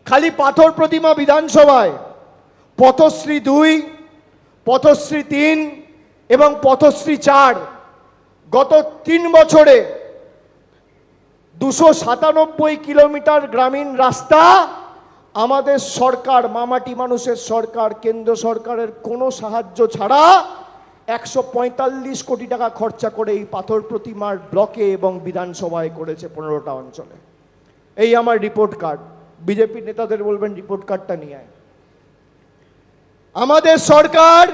খালি পাথর প্রতিমা বিধানসভায় পথশ্রী 2, পথশ্রী 3 এবং পথশ্রী 4 গত 3 বছরে 297 কিলোমিটার গ্রামীণ রাস্তা আমাদের সরকার, মামাটি মানুষের সরকার, কেন্দ্র সরকারের কোনো সাহায্য ছাড়া 145 কোটি টাকা খরচা করে এই পাথর প্রতিমার ব্লকে এবং বিধানসভায় করেছে 15টা অঞ্চলে। এই আমার রিপোর্ট কার্ড। বিজেপি নেতাদের বলবেন রিপোর্ট কার্ডটা নিয়ে আয়। আমাদের সরকার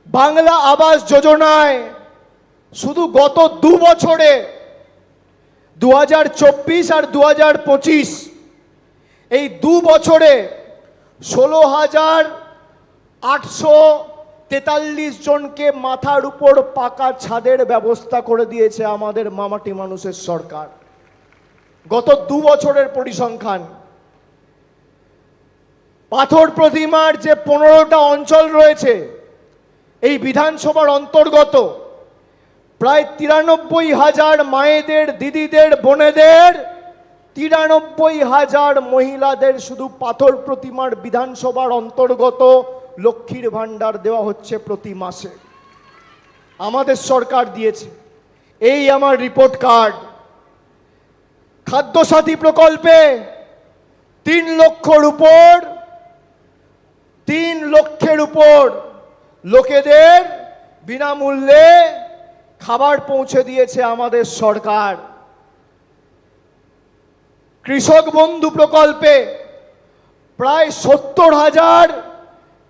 বাংলা আবাস যোজনায় শুধু গত 2 বছরে 2024 আর 2025 এই 2 বছরে 16,843 জনকে মাথার উপর পাকা ছাদের ব্যবস্থা করে দিয়েছে আমাদের মামাটি মানুষের সরকার। গত 2 বছরের পরিসংখ্যান। পাথর প্রতিমার যে 15টা অঞ্চল রয়েছে এই বিধানসভার অন্তর্গত, প্রায় 93,000 মায়েদের, দিদিদের, বোনেদের, 93,000 মহিলাদের শুধু পাথর প্রতিমার বিধানসভার অন্তর্গত লক্ষ্মীর ভাণ্ডার দেওয়া হচ্ছে প্রতি মাসে। আমাদের সরকার দিয়েছে। এই আমার রিপোর্ট কার্ড। খাদ্যসাথী প্রকল্পে 3 লক্ষের উপর লোকেদের বিনামূল্যে খাবার পৌঁছে দিয়েছে আমাদের সরকার। কৃষক বন্ধু প্রকল্পে প্রায় 70,000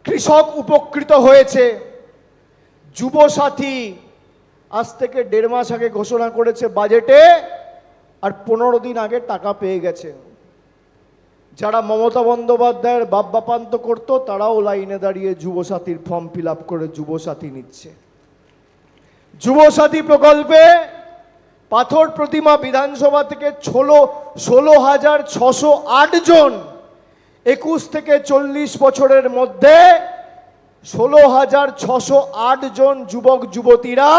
কৃষক উপকৃত হয়েছে। যুবসাথী আজ থেকে 1.5 মাস আগে ঘোষণা করেছে বাজেটে, আর 15 দিন আগে টাকা পেয়ে গেছে। যারা মমতা বন্দ্যোপাধ্যায়ের বাপ্পান্ত করতো তারাও লাইনে দাঁড়িয়ে যুবসাথীর ফর্ম ফিল আপ করে যুবসাথী নিচ্ছে। যুবসাথী প্রকল্পে পাথর প্রতিমা বিধানসভা থেকে 16,608 জন 21 থেকে 40 বছরের মধ্যে 16,608 জন যুবক যুবতীরা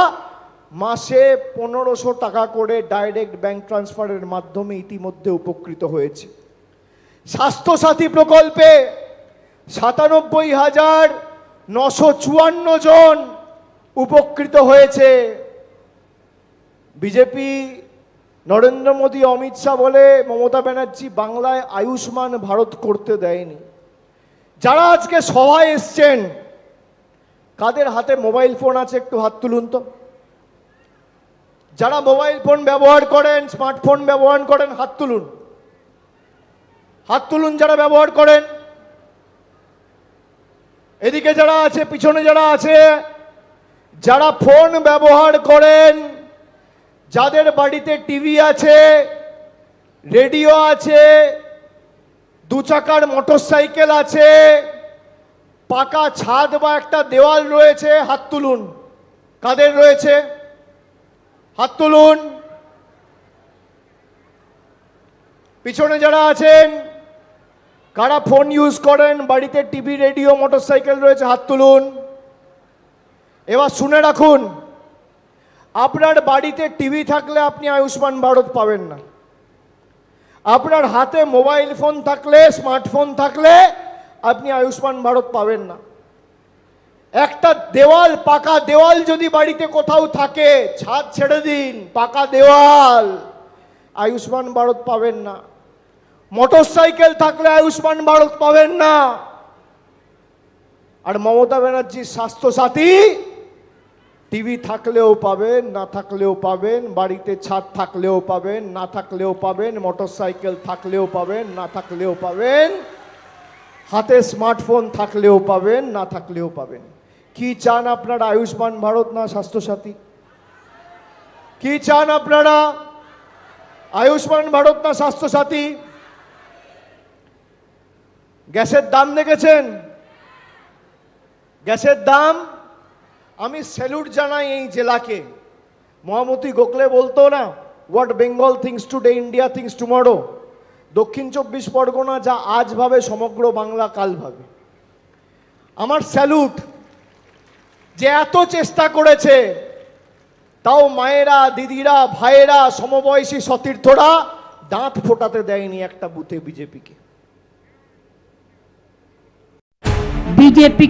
মাসে 1500 টাকা করে ডাইরেক্ট ব্যাংক ট্রান্সফারের মাধ্যমে ইতিমধ্যে উপকৃত হয়েছে। স্বাস্থ্যসাথী প্রকল্পে 97,954 জন উপকৃত হয়েছে। বিজেপি, নরেন্দ্র মোদী, অমিত শাহ বলে মমতা ব্যানার্জি বাংলায় আয়ুষ্মান ভারত করতে দেয়নি। যারা আজকে সভায় এসছেন কাদের হাতে মোবাইল ফোন আছে একটু হাত তুলুন তো। যারা মোবাইল ফোন ব্যবহার করেন, স্মার্টফোন ব্যবহার করেন, হাত তুলুন। হাত তুলুন যারা ব্যবহার করেন। এদিকে যারা আছে, পিছনে যারা আছে, যারা ফোন ব্যবহার করেন, যাদের বাড়িতে টিভি আছে, রেডিও আছে, 2 চাকার মোটরসাইকেল আছে, পাকা ছাদ বা একটা দেওয়াল রয়েছে, হাত তুলুন। কাদের রয়েছে? হাত তুলুন। পিছনে যারা আছেন, কারা ফোন ইউজ করেন, বাড়িতে টিভি, রেডিও, মোটরসাইকেল রয়েছে, হাত তুলুন। এবার শুনে রাখুন, আপনার বাড়িতে টিভি থাকলে আপনি আয়ুষ্মান ভারত পাবেন না। আপনার হাতে মোবাইল ফোন থাকলে, স্মার্টফোন থাকলে আপনি আয়ুষ্মান ভারত পাবেন না। একটা দেওয়াল, পাকা দেওয়াল যদি বাড়িতে কোথাও থাকে, ছাদ ছেড়ে দিন, পাকা দেওয়াল, আয়ুষ্মান ভারত পাবেন না। মোটরসাইকেল থাকলে আয়ুষ্মান ভারত পাবেন না। আর মমতা ব্যানার্জির স্বাস্থ্যসাথী টিভি থাকলেও পাবেন, না থাকলেও পাবেন, বাড়িতে ছাদ থাকলেও পাবেন, না থাকলেও পাবেন, মোটরসাইকেল থাকলেও পাবেন, না থাকলেও পাবেন, হাতে স্মার্টফোন থাকলেও পাবেন, না থাকলেও পাবেন। কি চান আপনারা, আয়ুষ্মান ভারত না স্বাস্থ্যসাথী? কি চান আপনারা, আয়ুষ্মান ভারত না স্বাস্থ্যসাথী? গ্যাসের দাম দেখেছেন? গ্যাসের দাম, আমি স্যালুট জানাই এই জেলাকে। মহামতি গোখলে বলতো না, what Bengal things today, India things tomorrow. দক্ষিণ 24 পরগনা যা আজ ভাবে সমগ্র বাংলা কাল ভাবে। আমার স্যালুট যে এত চেষ্টা করেছে, তাও মায়েরা, দিদিরা, ভাইয়েরা, সমবয়সী সতীর্থরা দাঁত ফোটাতে দেয়নি একটা বুথে বিজেপিকে। বিজেপিকে